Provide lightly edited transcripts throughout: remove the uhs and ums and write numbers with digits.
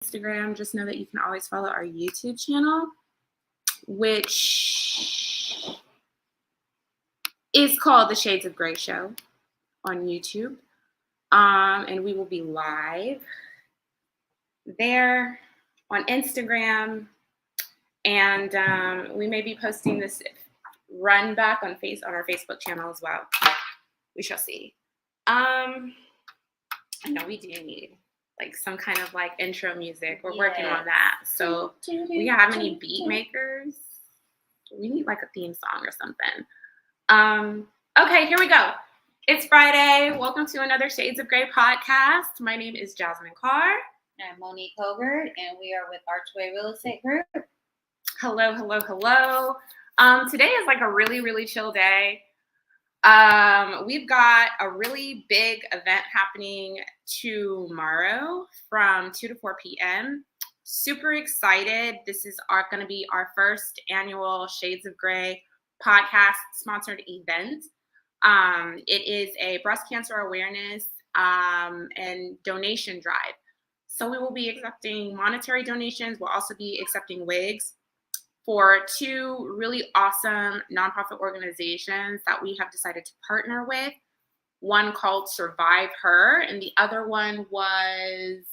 Instagram, just know that you can always follow our YouTube channel, which is called The Shades of Grey Show on YouTube. And we will be live there on Instagram. And we may be posting this run back on our Facebook channel as well. We shall see. I know we do need like some kind of like intro music. We're working on that. So we have any beat makers? We need like a theme song or something. Okay, here we go. It's Friday. Welcome to another Shades of Grey podcast. My name is Jasmine Carr. I'm Monique Hogard, and we are with Archway Real Estate Group. Hello, hello, hello. Today is like a really, really chill day. We've got a really big event happening tomorrow from 2 to 4 p.m. Super excited. This is going to be our first annual Shades of Grey podcast sponsored event. It is a breast cancer awareness and donation drive. So we will be accepting monetary donations. We'll also be accepting wigs for two really awesome nonprofit organizations that we have decided to partner with. One called Survive Her, and the other one was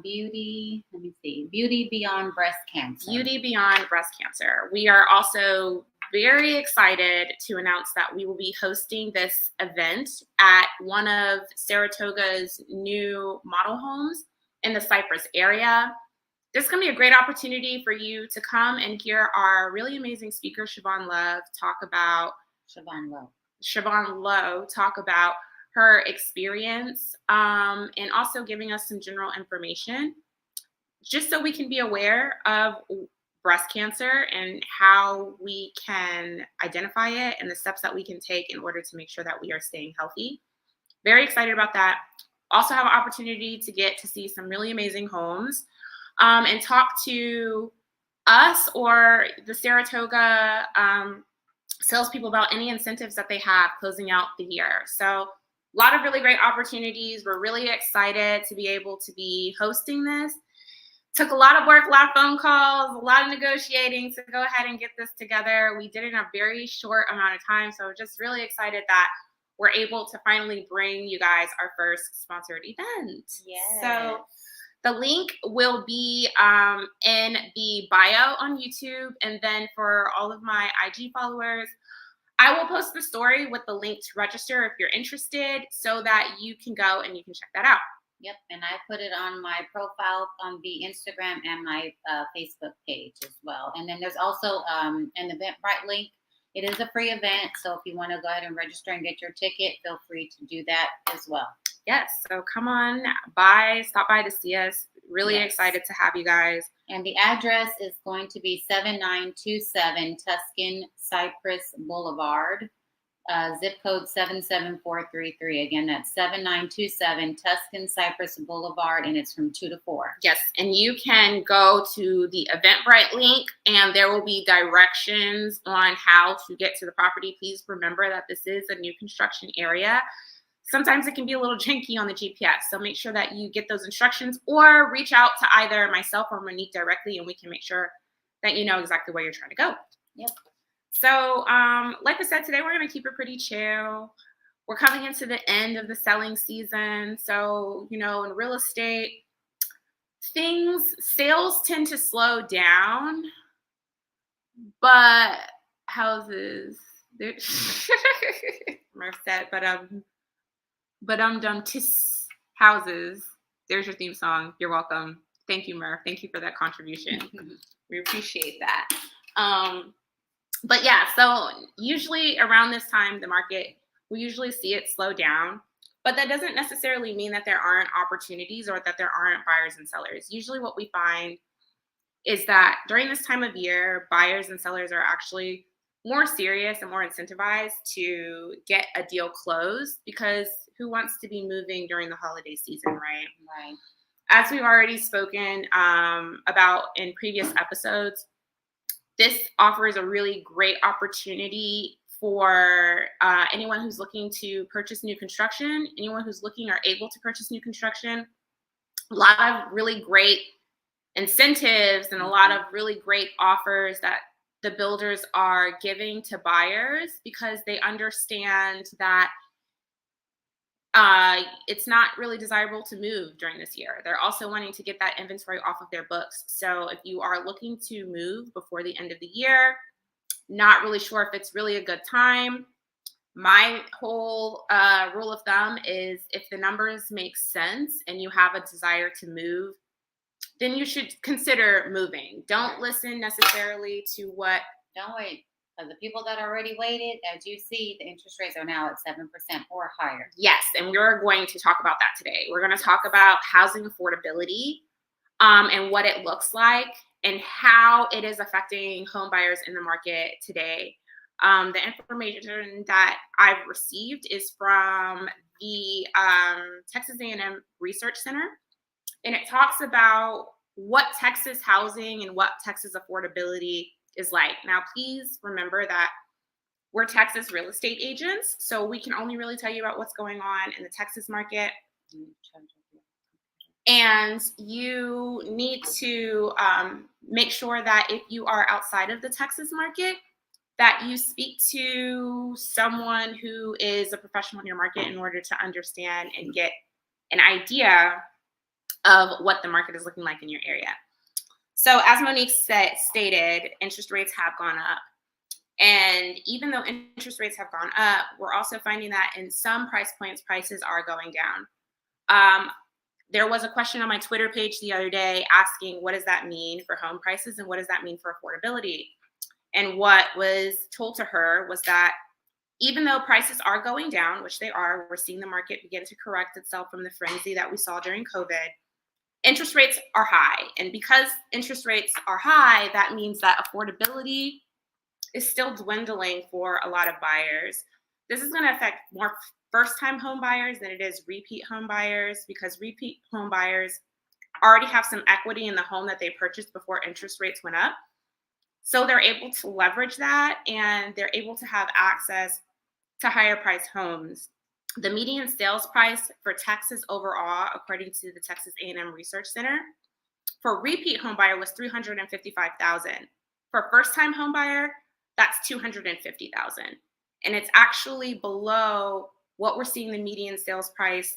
Beauty Beyond Breast Cancer. Beauty Beyond Breast Cancer. We are also very excited to announce that we will be hosting this event at one of Saratoga's new model homes in the Cypress area. This is going to be a great opportunity for you to come and hear our really amazing speaker, Siobhan Lowe, talk about her experience and also giving us some general information just so we can be aware of breast cancer and how we can identify it and the steps that we can take in order to make sure that we are staying healthy. Very excited about that. Also have an opportunity to get to see some really amazing homes and talk to us or the Saratoga salespeople about any incentives that they have closing out the year. So a lot of really great opportunities. We're really excited to be able to be hosting this. Took a lot of work, a lot of phone calls, a lot of negotiating to go ahead and get this together. We did it in a very short amount of time. So just really excited that we're able to finally bring you guys our first sponsored event. Yes. So the link will be in the bio on YouTube. And then for all of my IG followers, I will post the story with the link to register if you're interested so that you can go and you can check that out. Yep, and I put it on my profile on the Instagram and my Facebook page as well. And then there's also an Eventbrite link. It is a free event, so if you want to go ahead and register and get your ticket, feel free to do that as well. Yes, so come on stop by to see us. Really excited to have you guys. And the address is going to be 7927 Tuscan Cypress Boulevard, zip code 77433. Again, that's 7927 Tuscan Cypress Boulevard, and it's from 2 to 4. Yes, and you can go to the Eventbrite link, and there will be directions on how to get to the property. Please remember that this is a new construction area. Sometimes it can be a little janky on the GPS, so make sure that you get those instructions or reach out to either myself or Monique directly, and we can make sure that you know exactly where you're trying to go. Yep. So like I said, today we're going to keep it pretty chill. We're coming into the end of the selling season. So, in real estate, sales tend to slow down, but houses, Murph said, houses. There's your theme song. You're welcome. Thank you, Murph. Thank you for that contribution. We appreciate that. But yeah, so usually around this time, the market, we usually see it slow down, but that doesn't necessarily mean that there aren't opportunities or that there aren't buyers and sellers. Usually what we find is that during this time of year, buyers and sellers are actually more serious and more incentivized to get a deal closed because who wants to be moving during the holiday season, right? Right. As we've already spoken about in previous episodes, this offers a really great opportunity for anyone who's looking to purchase new construction, anyone who's looking or able to purchase new construction. A lot of really great incentives and a lot of really great offers that the builders are giving to buyers because they understand that it's not really desirable to move during this year. They're also wanting to get that inventory off of their books. So if you are looking to move before the end of the year, not really sure if it's really a good time, my whole rule of thumb is if the numbers make sense and you have a desire to move, then you should consider moving. Don't listen necessarily to what. Don't wait. Because the people that already waited, as you see, the interest rates are now at 7% or higher. Yes, and we're going to talk about that today. We're going to talk about housing affordability and what it looks like and how it is affecting home buyers in the market today. The information that I've received is from the Texas A&M Research Center, and it talks about what Texas housing and what Texas affordability is like. Now, please remember that we're Texas real estate agents, so we can only really tell you about what's going on in the Texas market. And you need to make sure that if you are outside of the Texas market, that you speak to someone who is a professional in your market in order to understand and get an idea of what the market is looking like in your area. So as Monique stated, interest rates have gone up. And even though interest rates have gone up, we're also finding that in some price points, prices are going down. There was a question on my Twitter page the other day asking, what does that mean for home prices and what does that mean for affordability? And what was told to her was that even though prices are going down, which they are, we're seeing the market begin to correct itself from the frenzy that we saw during COVID. Interest rates are high. And because interest rates are high, that means that affordability is still dwindling for a lot of buyers. This is going to affect more first-time home buyers than it is repeat home buyers, because repeat home buyers already have some equity in the home that they purchased before interest rates went up. So they're able to leverage that and they're able to have access to higher priced homes. The median sales price for Texas overall, according to the Texas A&M Research Center, for repeat home buyer was $355,000. For first-time home buyer, that's $250,000. And it's actually below what we're seeing the median sales price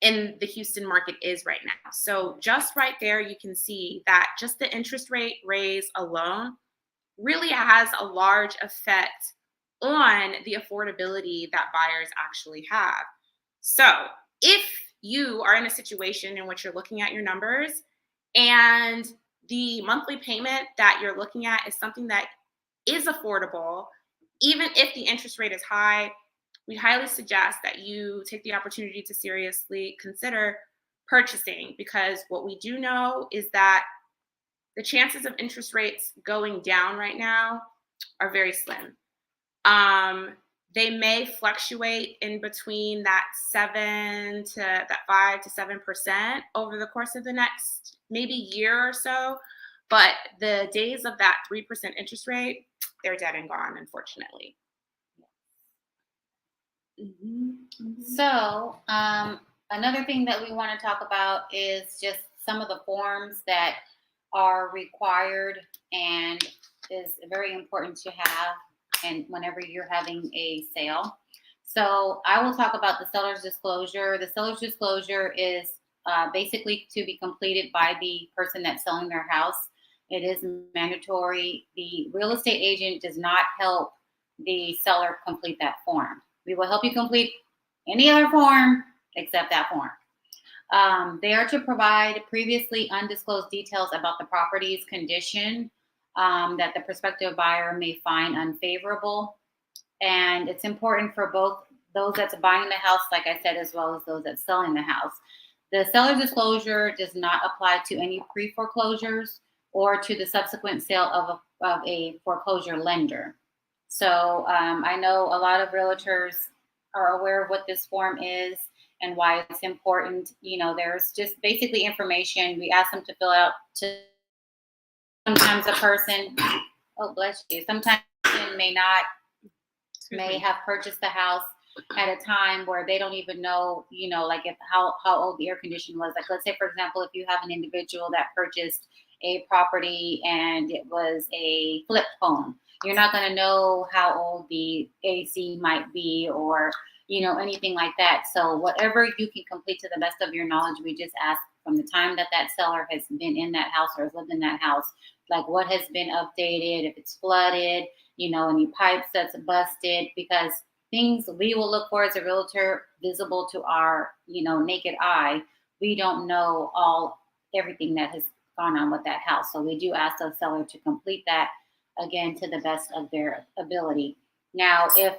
in the Houston market is right now. So just right there, you can see that just the interest rate raise alone really has a large effect on the affordability that buyers actually have. So if you are in a situation in which you're looking at your numbers and the monthly payment that you're looking at is something that is affordable, even if the interest rate is high, we highly suggest that you take the opportunity to seriously consider purchasing, because what we do know is that the chances of interest rates going down right now are very slim. They may fluctuate in between that 5 to 7% over the course of the next maybe year or so. But the days of that 3% interest rate, they're dead and gone, unfortunately. So another thing that we want to talk about is just some of the forms that are required and is very important to have, and whenever you're having a sale. So I will talk about the seller's disclosure. The seller's disclosure is basically to be completed by the person that's selling their house. It is mandatory. The real estate agent does not help the seller complete that form. We will help you complete any other form except that form. They are to provide previously undisclosed details about the property's condition that the prospective buyer may find unfavorable. And it's important for both those that's buying the house, like I said, as well as those that's selling the house. The seller's disclosure does not apply to any pre-foreclosures or to the subsequent sale of a foreclosure lender. So I know a lot of realtors are aware of what this form is and why it's important. You know, there's just basically information. We ask them to fill out to sometimes a person, oh, bless you, sometimes a person may have purchased the house at a time where they don't even know, like how old the air condition was. Like, let's say, for example, if you have an individual that purchased a property and it was a flip home. You're not going to know how old the AC might be or, anything like that. So whatever you can complete to the best of your knowledge, we just ask from the time that seller has been in that house or has lived in that house, like what has been updated, if it's flooded, any pipes that's busted, because things we will look for as a realtor visible to our, naked eye. We don't know everything that has gone on with that house. So we do ask the seller to complete that, again, to the best of their ability. Now, if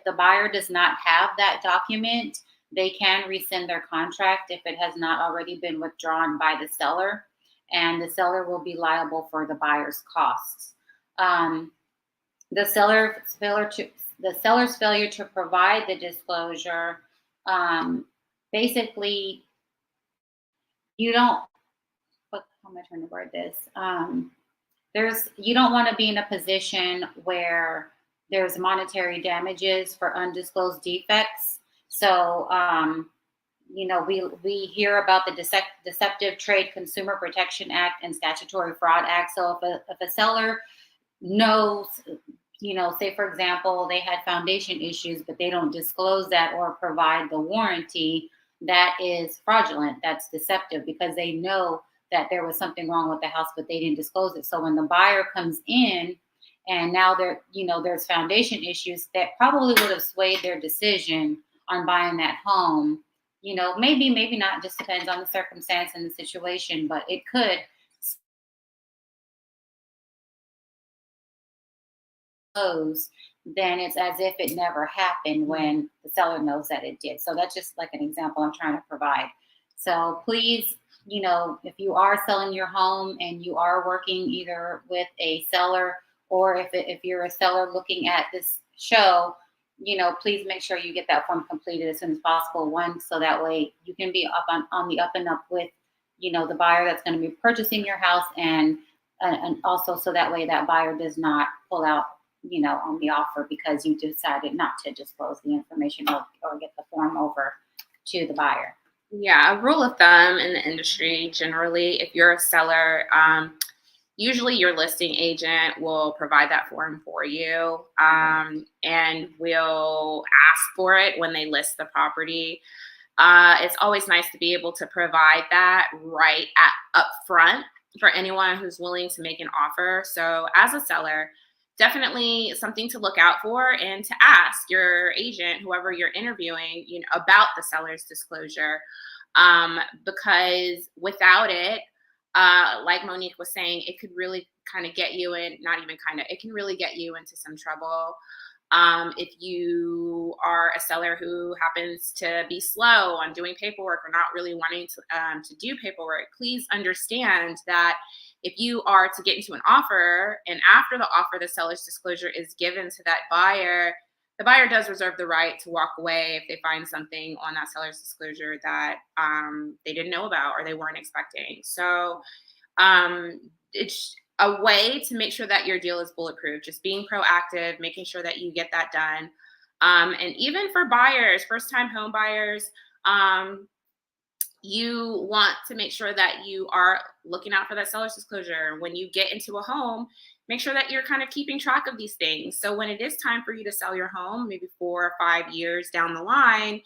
the buyer does not have that document, they can rescind their contract if it has not already been withdrawn by the seller, and the seller will be liable for the buyer's costs. The seller's failure to provide the disclosure, basically, you don't. How am I trying to word this? You don't want to be in a position where there's monetary damages for undisclosed defects. So, we hear about the Deceptive Trade Consumer Protection Act and Statutory Fraud Act. So if a seller knows, say for example, they had foundation issues, but they don't disclose that or provide the warranty, that is fraudulent. That's deceptive because they know that there was something wrong with the house, but they didn't disclose it. So when the buyer comes in and now there's foundation issues, that probably would have swayed their decision on buying that home. Maybe not, just depends on the circumstance and the situation, but it could close. Then it's as if it never happened when the seller knows that it did. So that's just like an example I'm trying to provide. So please, if you are selling your home and you are working either with a seller or if you're a seller looking at this show, please make sure you get that form completed as soon as possible. One, so that way you can be on the up and up with, the buyer that's going to be purchasing your house, and also so that way that buyer does not pull out, on the offer because you decided not to disclose the information or get the form over to the buyer. Yeah, a rule of thumb in the industry, generally, if you're a seller, usually your listing agent will provide that form for you, and will ask for it when they list the property. It's always nice to be able to provide that right up front for anyone who's willing to make an offer. So as a seller, definitely something to look out for and to ask your agent, whoever you're interviewing, about the seller's disclosure, because without it, like Monique was saying, it could really kind of get you in, not even kind of, it can really get you into some trouble. If you are a seller who happens to be slow on doing paperwork or not really wanting to do paperwork, please understand that if you are to get into an offer and after the offer, the seller's disclosure is given to that buyer, the buyer does reserve the right to walk away if they find something on that seller's disclosure that they didn't know about or they weren't expecting. So it's a way to make sure that your deal is bulletproof, just being proactive, making sure that you get that done. And even for buyers, first-time home buyers, you want to make sure that you are looking out for that seller's disclosure. When you get into a home, make sure that you're kind of keeping track of these things. So when it is time for you to sell your home, maybe 4 or 5 years down the line,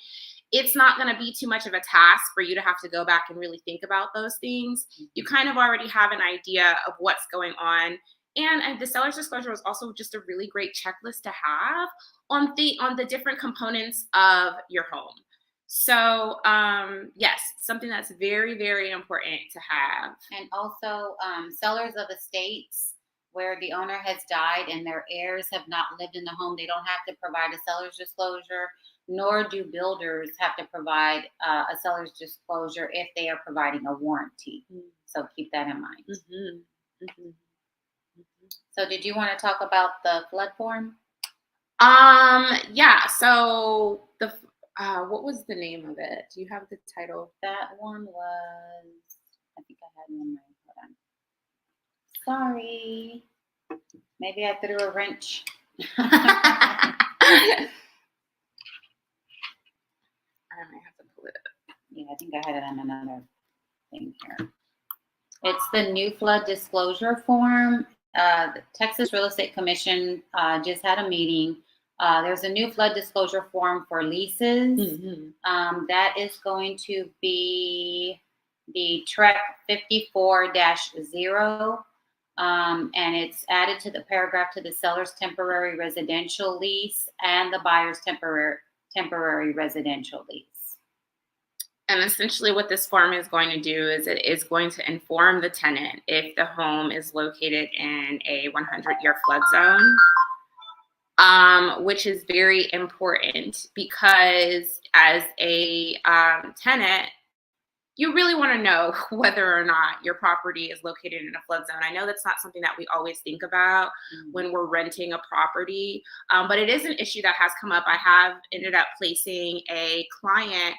it's not going to be too much of a task for you to have to go back and really think about those things. You kind of already have an idea of what's going on. And the seller's disclosure is also just a really great checklist to have on the different components of your home. So yes, something that's very, very important to have. And also sellers of estates where the owner has died and their heirs have not lived in the home, they don't have to provide a seller's disclosure, nor do builders have to provide a seller's disclosure if they are providing a warranty. So keep that in mind. So did you want to talk about the flood form? Yeah, so what was the name of it? Do you have the title? That one was, I think I had one. Hold on. Sorry. Maybe I threw a wrench. I might have to pull it up. Yeah, I think I had it on another thing here. It's the new flood disclosure form. The Texas Real Estate Commission just had a meeting. There's a new flood disclosure form for leases. That is going to be the TREC 54-0. And it's added to the paragraph to the seller's temporary residential lease and the buyer's temporary residential lease. And essentially what this form is going to do is it is going to inform the tenant if the home is located in a 100-year flood zone, which is very important because as a tenant, you really want to know whether or not your property is located in a flood zone. I know that's not something that we always think about when we're renting a property, but it is an issue that has come up. I have ended up placing a client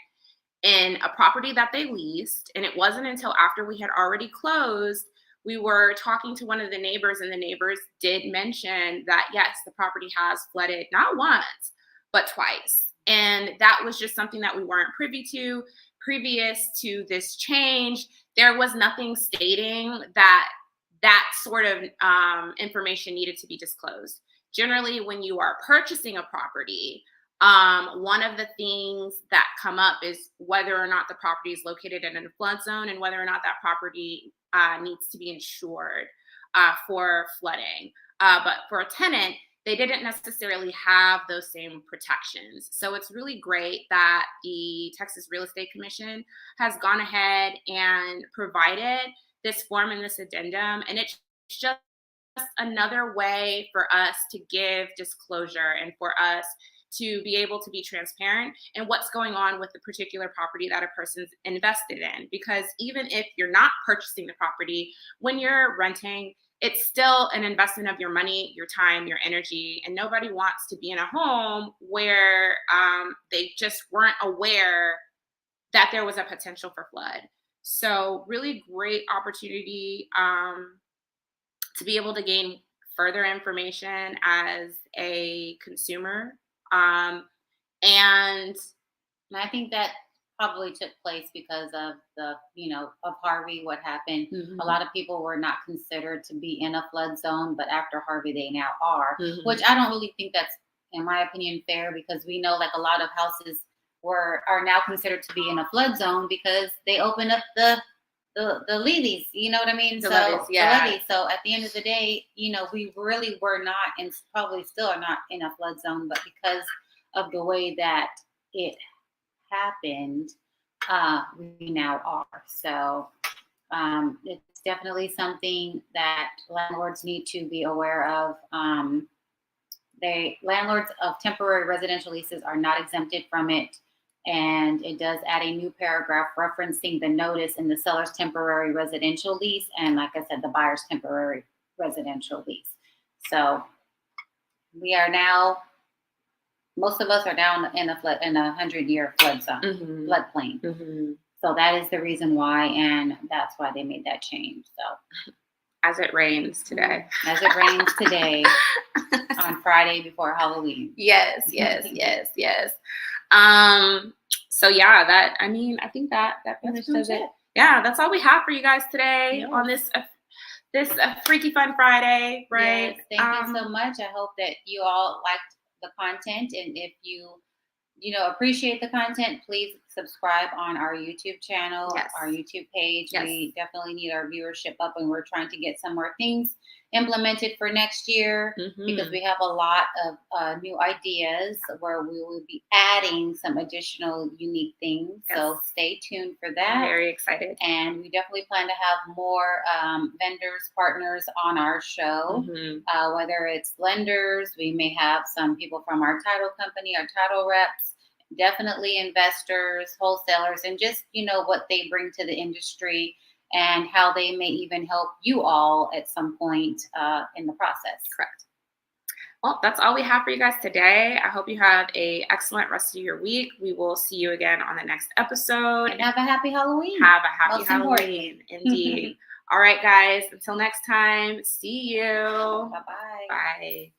in a property that they leased, and it wasn't until after we had already closed, we were talking to one of the neighbors, and the neighbors did mention that, yes, the property has flooded not once, but twice. And that was just something that we weren't privy to. Previous to this change, there was nothing stating that that sort of information needed to be disclosed. Generally, when you are purchasing a property, one of the things that come up is whether or not the property is located in a flood zone and whether or not that property needs to be insured for flooding. But for a tenant, they didn't necessarily have those same protections. So it's really great that the Texas Real Estate Commission has gone ahead and provided this form and this addendum. And it's just another way for us to give disclosure and for us to be able to be transparent in what's going on with the particular property that a person's invested in. Because even if you're not purchasing the property, when you're renting, it's still an investment of your money, your time, your energy, and nobody wants to be in a home where they just weren't aware that there was a potential for flood. So really great opportunity to be able to gain further information as a consumer. And I think that probably took place because of of Harvey, what happened. A lot of people were not considered to be in a flood zone, but after Harvey, they now are, which I don't really think that's, in my opinion, fair, because we know like a lot of houses are now considered to be in a flood zone because they open up the levees, you know what I mean? The levees. So at the end of the day, we really were not, and probably still are not in a flood zone, but because of the way that it happened, we now are. So it's definitely something that landlords need to be aware of. Landlords of temporary residential leases are not exempted from it. And it does add a new paragraph referencing the notice in the seller's temporary residential lease. And like I said, the buyer's temporary residential lease. So we are now, most of us are down in a 100-year flood zone, floodplain. So that is the reason why, and that's why they made that change. So as it rains today. As it rains today on Friday before Halloween. Yes. So yeah, I think that pretty much does it. Yeah, that's all we have for you guys today on this Freaky Fun Friday, right? Yes, thank you so much. I hope that you all liked the content, and if you appreciate the content, please subscribe on our YouTube channel, our YouTube page. Yes. We definitely need our viewership up, and we're trying to get some more things implemented for next year because we have a lot of new ideas where we will be adding some additional unique things. Yes. So stay tuned for that. I'm very excited. And we definitely plan to have more vendors, partners on our show, whether it's lenders, we may have some people from our title company, our title reps, definitely investors, wholesalers, and just, what they bring to the industry and how they may even help you all at some point in the process. Correct. Well, that's all we have for you guys today. I hope you have an excellent rest of your week. We will see you again on the next episode. And have a happy Halloween. Have a happy Halloween. Indeed. All right, guys. Until next time, see you. Bye-bye. Bye.